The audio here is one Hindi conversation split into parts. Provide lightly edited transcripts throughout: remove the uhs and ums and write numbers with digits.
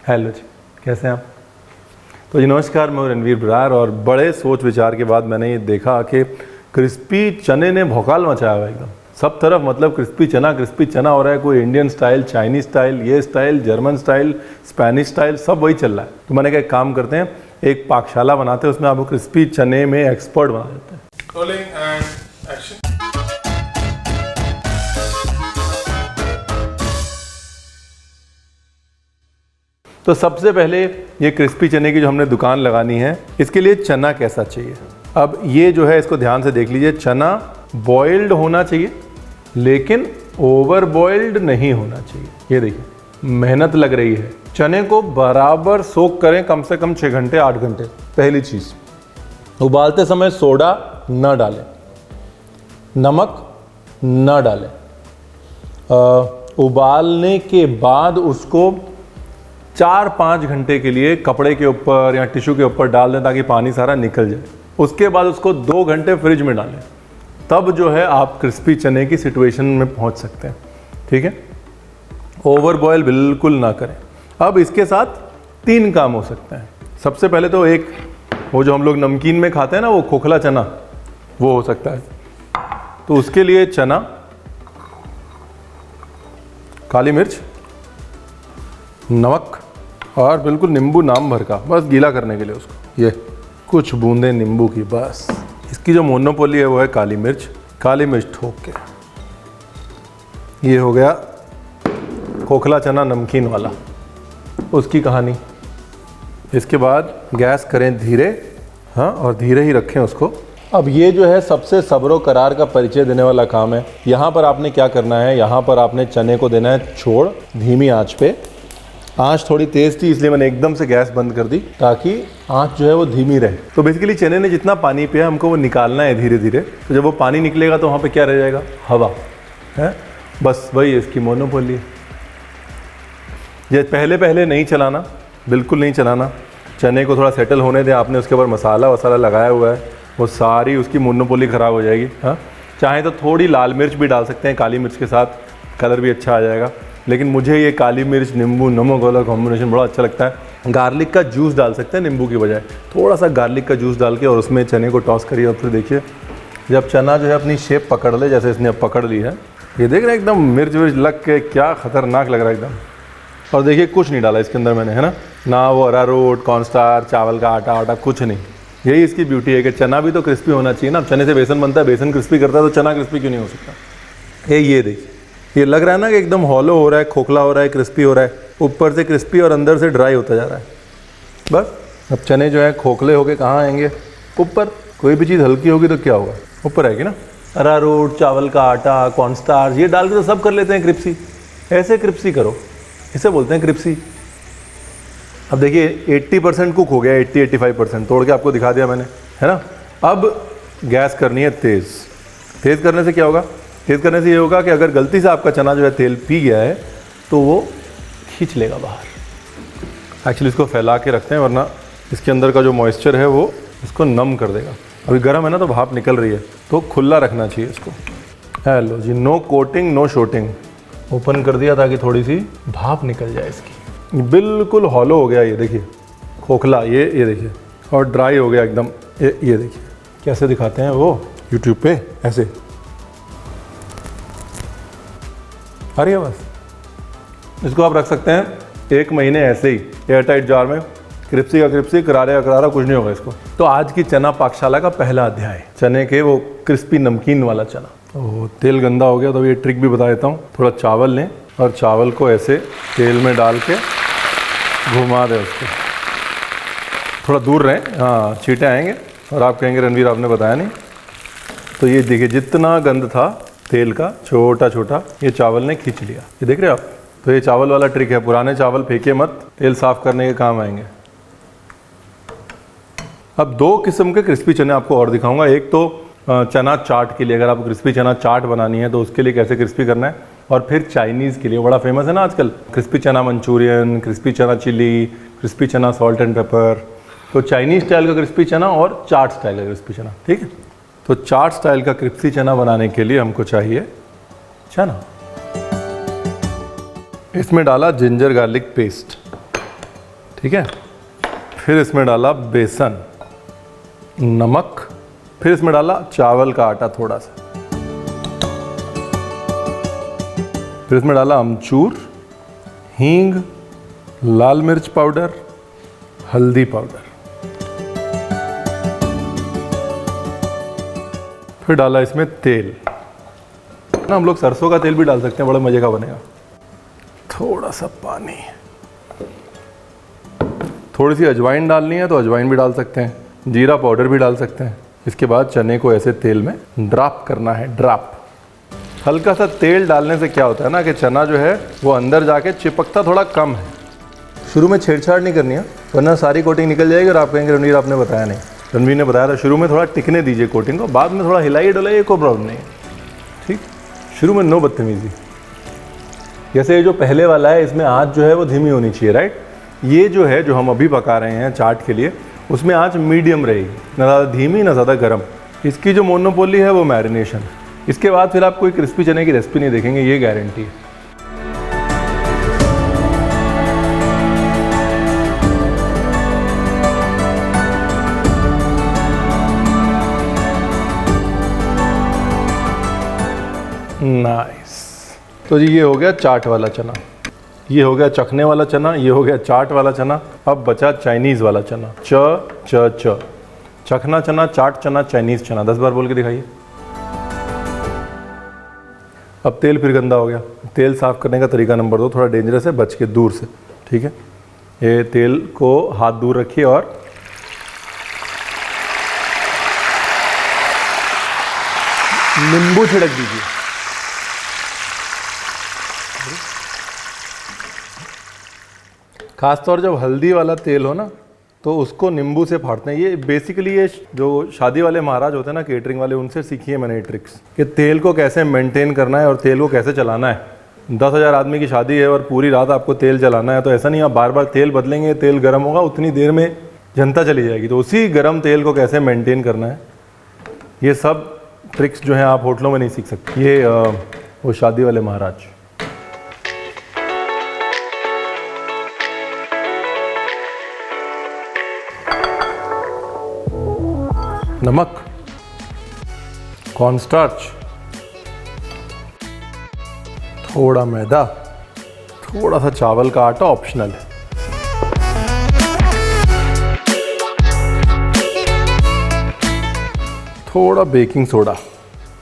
हेलो जी, कैसे हैं आप? तो जी नमस्कार, मैं रणवीर बरार। और बड़े सोच विचार के बाद मैंने ये देखा कि क्रिस्पी चने ने भौकाल मचाया हुआ एकदम सब तरफ। मतलब क्रिस्पी चना हो रहा है। कोई इंडियन स्टाइल, चाइनीज स्टाइल, ये style, German style, Spanish style, सब वही चल रहा है। तो मैंने कहा एक काम करते हैं, एक पाकशाला बनाते हैं, उसमें आपको क्रिस्पी चने में एक्सपर्ट बना देते हैं। Rolling and action. तो सबसे पहले ये क्रिस्पी चने की जो हमने दुकान लगानी है, इसके लिए चना कैसा चाहिए। अब ये जो है इसको ध्यान से देख लीजिए। चना बॉइल्ड होना चाहिए लेकिन ओवर बॉइल्ड नहीं होना चाहिए। ये देखिए मेहनत लग रही है। चने को बराबर सोक करें, कम से कम 6 घंटे 8 घंटे। पहली चीज़, उबालते समय सोडा न डालें, नमक न डालें। उबालने के बाद उसको 4-5 घंटे के लिए कपड़े के ऊपर या टिश्यू के ऊपर डाल दें ताकि पानी सारा निकल जाए। उसके बाद उसको 2 घंटे फ्रिज में डालें, तब जो है आप क्रिस्पी चने की सिचुएशन में पहुंच सकते हैं। ठीक है, ओवर बॉयल बिल्कुल ना करें। अब इसके साथ 3 काम हो सकते हैं। सबसे पहले तो एक वो जो हम लोग नमकीन में खाते हैं ना, वो खोखला चना, वो हो सकता है। तो उसके लिए चना, काली मिर्च, नमक और बिल्कुल नींबू नाम भर का, बस गीला करने के लिए उसको, ये कुछ बूंदे नींबू की बस। इसकी जो मोनोपोली है वो है काली मिर्च। काली मिर्च ठोक के, ये हो गया खोखला चना नमकीन वाला, उसकी कहानी। इसके बाद गैस करें धीरे, हाँ, और धीरे ही रखें उसको। अब ये जो है सबसे सब्र करार का परिचय देने वाला काम है। यहाँ पर आपने क्या करना है, यहाँ पर आपने चने को देना है छोड़, धीमी आंच पे। आंच थोड़ी तेज़ थी इसलिए मैंने एकदम से गैस बंद कर दी ताकि आंच जो है वो धीमी रहे। तो बेसिकली चने ने जितना पानी पिया हमको वो निकालना है धीरे धीरे। तो जब वो पानी निकलेगा तो वहाँ पे क्या रह जाएगा, हवा है। बस वही इसकी मोनोपोली है। ये पहले नहीं चलाना, बिल्कुल नहीं चलाना। चने को थोड़ा सेटल होने दें। आपने उसके ऊपर मसाला वसाला लगाया हुआ है, वो सारी उसकी मोनोपोली ख़राब हो जाएगी। हाँ, चाहे तो थोड़ी लाल मिर्च भी डाल सकते हैं काली मिर्च के साथ, कलर भी अच्छा आ जाएगा। लेकिन मुझे ये काली मिर्च नींबू नमक वाला कॉम्बिनेशन बड़ा अच्छा लगता है। गार्लिक का जूस डाल सकते हैं नींबू की बजाय, थोड़ा सा गार्लिक का जूस डाल के, और उसमें चने को टॉस करिए। और फिर देखिए जब चना जो है अपनी शेप पकड़ ले, जैसे इसने अब पकड़ ली है, ये देख रहे हैं एकदम मिर्च विर्च लग के क्या खतरनाक लग रहा है एकदम। और देखिए कुछ नहीं डाला इसके अंदर मैंने, है ना वो अरारोट, कॉर्नस्टार्च, चावल का आटा कुछ नहीं। यही इसकी ब्यूटी है कि चना भी तो क्रिस्पी होना चाहिए ना। चने से बेसन बनता है, बेसन क्रिस्पी करता है, तो चना क्रिस्पी क्यों नहीं हो सकता। ये देखिए, ये लग रहा है ना कि एकदम हॉलो हो रहा है, खोखला हो रहा है, क्रिस्पी हो रहा है। ऊपर से क्रिस्पी और अंदर से ड्राई होता जा रहा है। बस अब चने जो है खोखले होके कहाँ आएंगे, ऊपर। कोई भी चीज़ हल्की होगी तो क्या होगा, ऊपर आएगी ना। अरारोट, चावल का आटा, कॉर्नस्टार्च, ये डाल के तो सब कर लेते हैं क्रिप्सी। ऐसे क्रिप्सी करो, इसे बोलते हैं क्रिप्सी। अब देखिए 80% कुक हो गया, 80-85% तोड़ के आपको दिखा दिया मैंने, है ना। अब गैस करनी है तेज़। तेज़ करने से क्या होगा, तेज़ करने से ये होगा कि अगर गलती से आपका चना जो है तेल पी गया है तो वो खींच लेगा बाहर। एक्चुअली इसको फैला के रखते हैं, वरना इसके अंदर का जो मॉइस्चर है वो इसको नम कर देगा। अभी गर्म है ना तो भाप निकल रही है, तो खुला रखना चाहिए इसको। हेलो जी, नो कोटिंग नो शोटिंग। ओपन कर दिया ताकि थोड़ी सी भाप निकल जाए इसकी। बिल्कुल हॉलो हो गया, ये देखिए खोखला, ये देखिए, और ड्राई हो गया एकदम। ये देखिए कैसे दिखाते हैं वो यूट्यूब पे, ऐसे। आ रही है बस। इसको आप रख सकते हैं 1 महीने ऐसे ही एयरटाइट जार में। क्रिप्सी का क्रिप्सी, करारे का करारा, कुछ नहीं होगा इसको। तो आज की चना पाकशाला का पहला अध्याय, चने के वो क्रिस्पी नमकीन वाला चना। तो तेल गंदा हो गया तो ये ट्रिक भी बता देता हूँ। थोड़ा चावल लें और चावल को ऐसे तेल में डाल के घुमा दें उसको। थोड़ा दूर रहें, हाँ, छींटे आएंगे और आप कहेंगे रणवीर आपने बताया नहीं। तो ये देखिए जितना गंद था तेल का, छोटा छोटा ये चावल ने खींच लिया। ये देख रहे हैं आप। तो ये चावल वाला ट्रिक है, पुराने चावल फेंके मत, तेल साफ करने के काम आएंगे। अब 2 किस्म के क्रिस्पी चने आपको और दिखाऊंगा। एक तो चना चाट के लिए, अगर आपको क्रिस्पी चना चाट बनानी है तो उसके लिए कैसे क्रिस्पी करना है। और फिर चाइनीज़ के लिए बड़ा फेमस है ना आजकल, क्रिस्पी चना मंचूरियन, क्रिस्पी चना चिली, क्रिस्पी चना सॉल्ट एंड पेपर। तो चाइनीज़ स्टाइल का क्रिस्पी चना और चाट स्टाइल का क्रिस्पी चना, ठीक है। तो चाट स्टाइल का क्रिस्पी चना बनाने के लिए हमको चाहिए चना। इसमें डाला जिंजर गार्लिक पेस्ट, ठीक है। फिर इसमें डाला बेसन, नमक, फिर इसमें डाला चावल का आटा थोड़ा सा, फिर इसमें डाला अमचूर, हींग, लाल मिर्च पाउडर, हल्दी पाउडर, फिर डाला इसमें तेल ना, हम लोग सरसों का तेल भी डाल सकते हैं, बड़ा मजे का बनेगा। थोड़ा सा पानी, थोड़ी सी अजवाइन डालनी है तो अजवाइन भी डाल सकते हैं, जीरा पाउडर भी डाल सकते हैं। इसके बाद चने को ऐसे तेल में ड्रॉप करना है, ड्रॉप। हल्का सा तेल डालने से क्या होता है ना कि चना जो है वो अंदर जाके चिपकता थोड़ा कम है। शुरू में छेड़छाड़ नहीं करनी है वरना सारी कोटिंग निकल जाएगी और आप कहेंगे रणवीर आपने बताया नहीं। रणवीर ने बताया था शुरू में थोड़ा टिकने दीजिए कोटिंग को, बाद में थोड़ा हिलाइए डुलाइए, कोई प्रॉब्लम नहीं है, ठीक। शुरू में नो बदतमीजी। जैसे ये जो पहले वाला है इसमें आँच जो है वो धीमी होनी चाहिए, राइट। ये जो है जो हम अभी पका रहे हैं चाट के लिए, उसमें आँच मीडियम रहेगी, ना ज़्यादा धीमी ना ज़्यादा गर्म। इसकी जो मोनोपोली है वो मैरिनेशन। इसके बाद फिर आप कोई क्रिस्पी चने की रेसिपी नहीं देखेंगे, ये गारंटी है। नाइस। तो जी ये हो गया चाट वाला चना, ये हो गया चखने वाला चना, ये हो गया चाट वाला चना। अब बचा चाइनीज़ वाला चना, च चखना चना, चाट चना, चाइनीज़ चना। 10 बार बोल के दिखाइए। अब तेल फिर गंदा हो गया। तेल साफ़ करने का तरीका नंबर 2, थोड़ा डेंजरस है, बच के दूर से, ठीक है। ये तेल को हाथ दूर रखिए और नींबू छिड़क दीजिए। खासतौर जब हल्दी वाला तेल हो ना तो उसको नींबू से फाड़ते हैं। ये बेसिकली ये जो शादी वाले महाराज होते हैं ना, केटरिंग वाले, उनसे सीखी है मैंने ये ट्रिक्स कि तेल को कैसे मेंटेन करना है और तेल को कैसे चलाना है। 10,000 आदमी की शादी है और पूरी रात आपको तेल चलाना है, तो ऐसा नहीं आप बार बार तेल बदलेंगे, तेल गर्म होगा, उतनी देर में जनता चली जाएगी। तो उसी गर्म तेल को कैसे मेंटेन करना है, ये सब ट्रिक्स जो हैं आप होटलों में नहीं सीख सकते। ये वो शादी वाले महाराज। नमक, कॉर्नस्टार्च, थोड़ा मैदा, थोड़ा सा चावल का आटा, ऑप्शनल है। थोड़ा बेकिंग सोडा,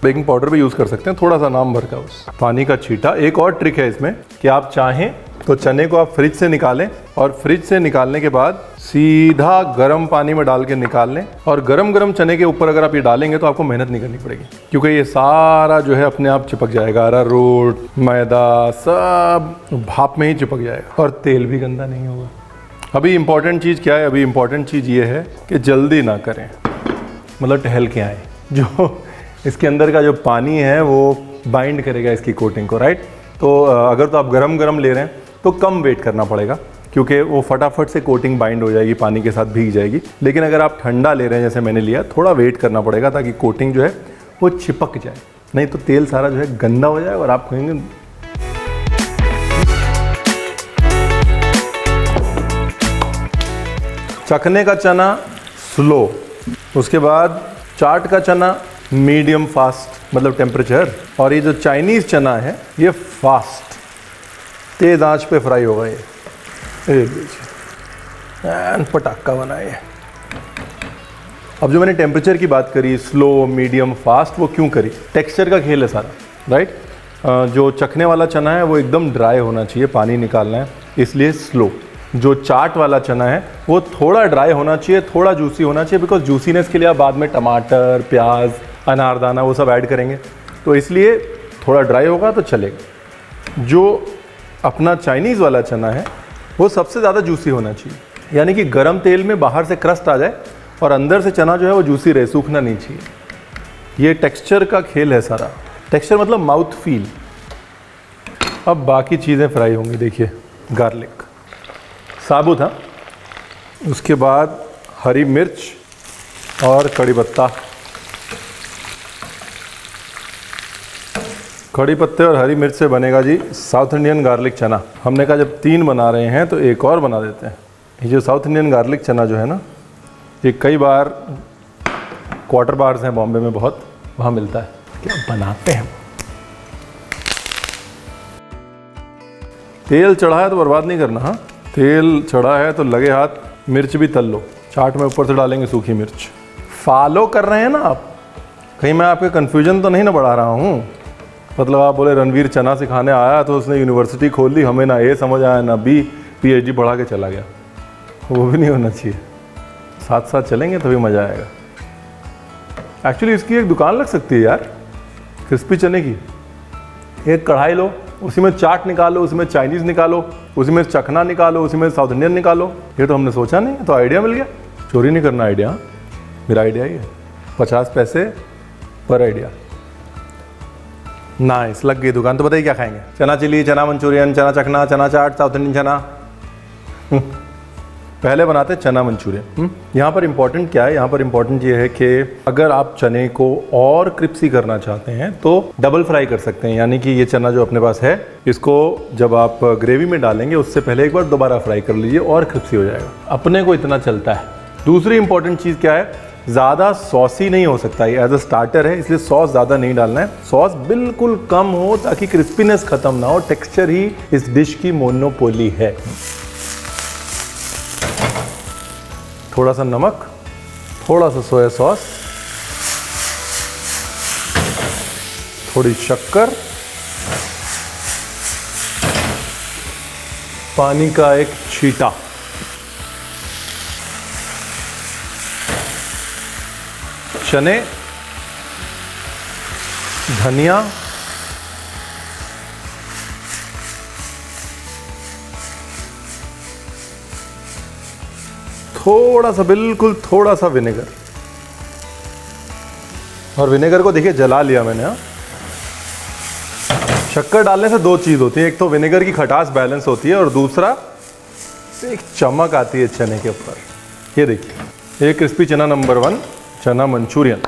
बेकिंग पाउडर भी यूज़ कर सकते हैं, थोड़ा सा नाम भर का बस। पानी का छींटा। एक और ट्रिक है इसमें कि आप चाहें तो चने को आप फ्रिज से निकालें और फ्रिज से निकालने के बाद सीधा गर्म पानी में डाल के निकाल लें, और गरम गरम चने के ऊपर अगर आप ये डालेंगे तो आपको मेहनत नहीं करनी पड़ेगी, क्योंकि ये सारा जो है अपने आप चिपक जाएगा। अरारोट, मैदा, सब भाप में ही चिपक जाएगा और तेल भी गंदा नहीं होगा। अभी इम्पॉर्टेंट चीज़ क्या है? अभी इम्पॉर्टेंट चीज़ ये है कि जल्दी ना करें, मतलब टहल के आए। जो इसके अंदर का जो पानी है वो बाइंड करेगा इसकी कोटिंग को, राइट। तो अगर तो आप गरम गरम ले रहे हैं तो कम वेट करना पड़ेगा, क्योंकि वो फटाफट से कोटिंग बाइंड हो जाएगी, पानी के साथ भीग जाएगी। लेकिन अगर आप ठंडा ले रहे हैं जैसे मैंने लिया, थोड़ा वेट करना पड़ेगा ताकि कोटिंग जो है वो चिपक जाए, नहीं तो तेल सारा जो है गंदा हो जाए और आप कहेंगे। चखने का चना स्लो, उसके बाद चाट का चना मीडियम फास्ट, मतलब टेम्परेचर, और ये जो चाइनीज़ चना है ये फास्ट, तेज़ आंच पे फ्राई होगा ये। एंड पटाखा बनाए। अब जो मैंने टेम्परेचर की बात करी, स्लो, मीडियम, फास्ट, वो क्यों करी? टेक्सचर का खेल है सारा, राइट। जो चखने वाला चना है वो एकदम ड्राई होना चाहिए, पानी निकालना है, इसलिए स्लो। जो चाट वाला चना है वो थोड़ा ड्राई होना चाहिए, थोड़ा जूसी होना चाहिए, बिकॉज जूसीनेस के लिए आप बाद में टमाटर, प्याज, अनारदाना वो सब ऐड करेंगे, तो इसलिए थोड़ा ड्राई होगा तो चलेगा। जो अपना चाइनीज़ वाला चना है वो सबसे ज़्यादा जूसी होना चाहिए, यानी कि गरम तेल में बाहर से क्रस्ट आ जाए और अंदर से चना जो है वो जूसी रहे, सूखना नहीं चाहिए। ये टेक्सचर का खेल है सारा। टेक्सचर मतलब माउथ फील। अब बाकी चीज़ें फ्राई होंगी। देखिए गार्लिक साबुत, हाँ। उसके बाद हरी मिर्च और कड़ी पत्ता। कड़ी पत्ते और हरी मिर्च से बनेगा जी साउथ इंडियन गार्लिक चना। हमने कहा जब 3 बना रहे हैं तो एक और बना देते हैं। ये जो साउथ इंडियन गार्लिक चना जो है ना, ये कई बार क्वार्टर बार्स हैं बॉम्बे में बहुत, वहाँ मिलता है। क्या बनाते हैं। तेल चढ़ा है तो बर्बाद नहीं करना। हाँ, तेल चढ़ा है तो लगे हाथ मिर्च भी तल लो। चाट में ऊपर से डालेंगे सूखी मिर्च। फॉलो कर रहे हैं ना आप? कहीं मैं आपके कन्फ्यूजन तो नहीं ना बढ़ा रहा हूँ? मतलब आप बोले रणवीर चना सिखाने आया तो उसने यूनिवर्सिटी खोल ली, हमें ना ए समझ आया ना बी, PhD बढ़ा के चला गया। वो भी नहीं होना चाहिए। साथ साथ चलेंगे तभी मज़ा आएगा। एक्चुअली इसकी एक दुकान लग सकती है यार, क्रिस्पी चने की। एक कढ़ाई लो, उसी में चाट निकालो, उसी में चाइनीज़ निकालो, उसी में चखना निकालो, उसी में साउथ इंडियन निकालो। ये तो हमने सोचा नहीं, तो आइडिया मिल गया। चोरी नहीं करना आइडिया, मेरा आइडिया ही है। 50 पैसे पर आइडिया। नाइस, लग गई दुकान। तो बताइए क्या खाएंगे? चना चिली, चना मंचूरियन, चना चखना, चना चाट, साउथ इंडियन चना। पहले बनाते हैं चना मंचूरियन। यहाँ पर इम्पोर्टेंट क्या है? यहाँ पर इम्पोर्टेंट ये है कि अगर आप चने को और क्रिस्पी करना चाहते हैं तो डबल फ्राई कर सकते हैं। यानी कि ये चना जो अपने पास है, इसको जब आप ग्रेवी में डालेंगे उससे पहले एक बार दोबारा फ्राई कर लीजिए और क्रिस्पी हो जाएगा। अपने को इतना चलता है। दूसरी इंपॉर्टेंट चीज़ क्या है? ज़्यादा सॉसी नहीं हो सकता। ये एज अ स्टार्टर है, इसलिए सॉस ज़्यादा नहीं डालना है। सॉस बिल्कुल कम हो ताकि क्रिस्पीनेस खत्म ना हो। टेक्सचर ही इस डिश की मोनोपोली है। थोड़ा सा नमक, थोड़ा सा सोया सॉस, थोड़ी शक्कर, पानी का एक छींटा, चने, धनिया, थोड़ा सा, बिल्कुल थोड़ा सा विनेगर। और विनेगर को देखिए जला लिया मैंने। हाँ, शक्कर डालने से दो चीज़ होती है, एक तो विनेगर की खटास बैलेंस होती है और दूसरा एक चमक आती है चने के ऊपर। ये देखिए, ये क्रिस्पी चना नंबर 1, चना मंचूरियन।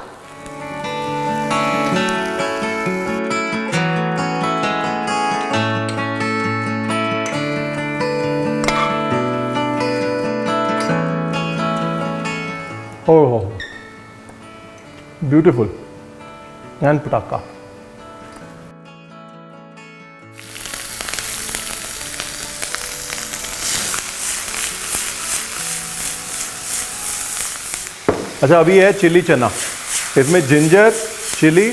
ओह, ब्यूटीफुल एंड पटाखा। अच्छा, अभी है चिली चना। इसमें जिंजर, चिली,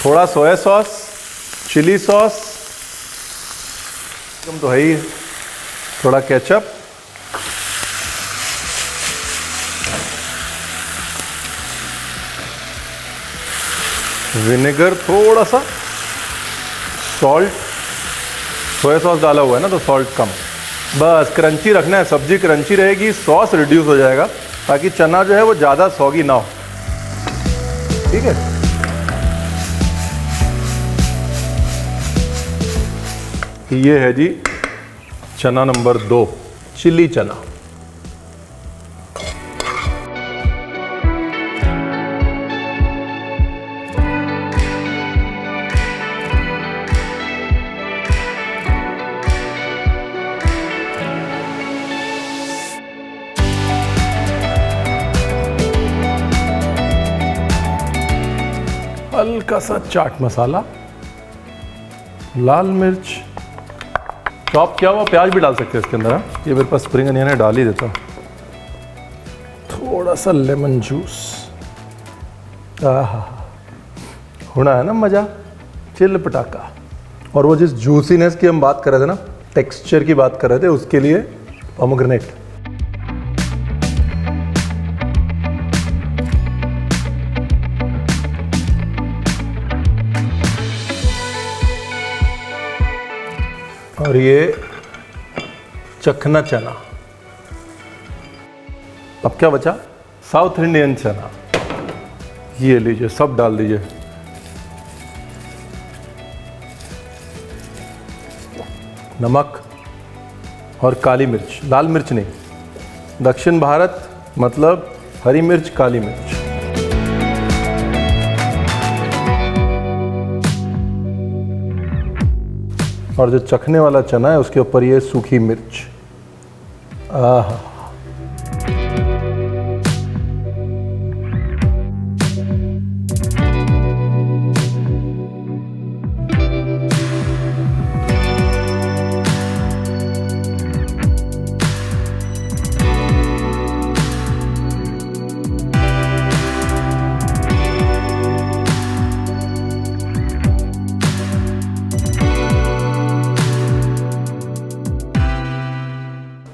थोड़ा सोया सॉस, चिली सॉस, एकदम तो है ही, थोड़ा केचप, विनेगर, थोड़ा सा सॉल्ट। सोया सॉस डाला हुआ है ना तो सॉल्ट कम। बस क्रंची रखना है, सब्जी क्रंची रहेगी, सॉस रिड्यूस हो जाएगा ताकि चना जो है वो ज़्यादा सॉगी ना हो। ठीक है, ये है जी चना नंबर 2, चिली चना। हल्का सा चाट मसाला, लाल मिर्च, चॉप किया हुआ प्याज भी डाल सकते हैं इसके अंदर। ये मेरे पास स्प्रिंग अनियन है, डाल ही देता हूँ। थोड़ा सा लेमन जूस। आहा, होना है ना मज़ा, चिल पटाखा। और वो जिस जूसीनेस की हम बात कर रहे थे ना, टेक्सचर की बात कर रहे थे, उसके लिए पोमेग्रेनेट। और ये चखना चना। अब क्या बचा? साउथ इंडियन चना। ये लीजिए, सब डाल दीजिए। नमक और काली मिर्च, लाल मिर्च नहीं। दक्षिण भारत मतलब हरी मिर्च, काली मिर्च। और जो चखने वाला चना है उसके ऊपर ये सूखी मिर्च। आहा।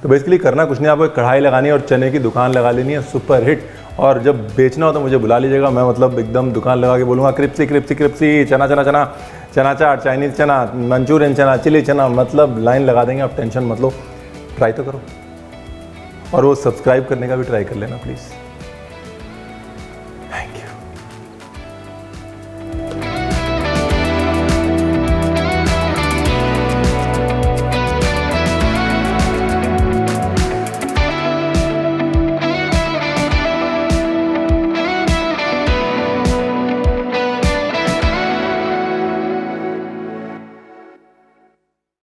तो बेसिकली करना कुछ नहीं, आपको एक कढ़ाई लगानी है और चने की दुकान लगा लेनी है, सुपर हिट। और जब बेचना हो तो मुझे बुला लीजिएगा, मैं मतलब एकदम दुकान लगा के बोलूँगा क्रिप्सी क्रिप्सी क्रिप्सी, चना चना चना, चना चाट, चाइनीज़ चना, मंचूरियन चना, चिली चना, मतलब लाइन लगा देंगे। आप टेंशन मत लो, ट्राई तो करो। और वो सब्सक्राइब करने का भी ट्राई कर लेना प्लीज़।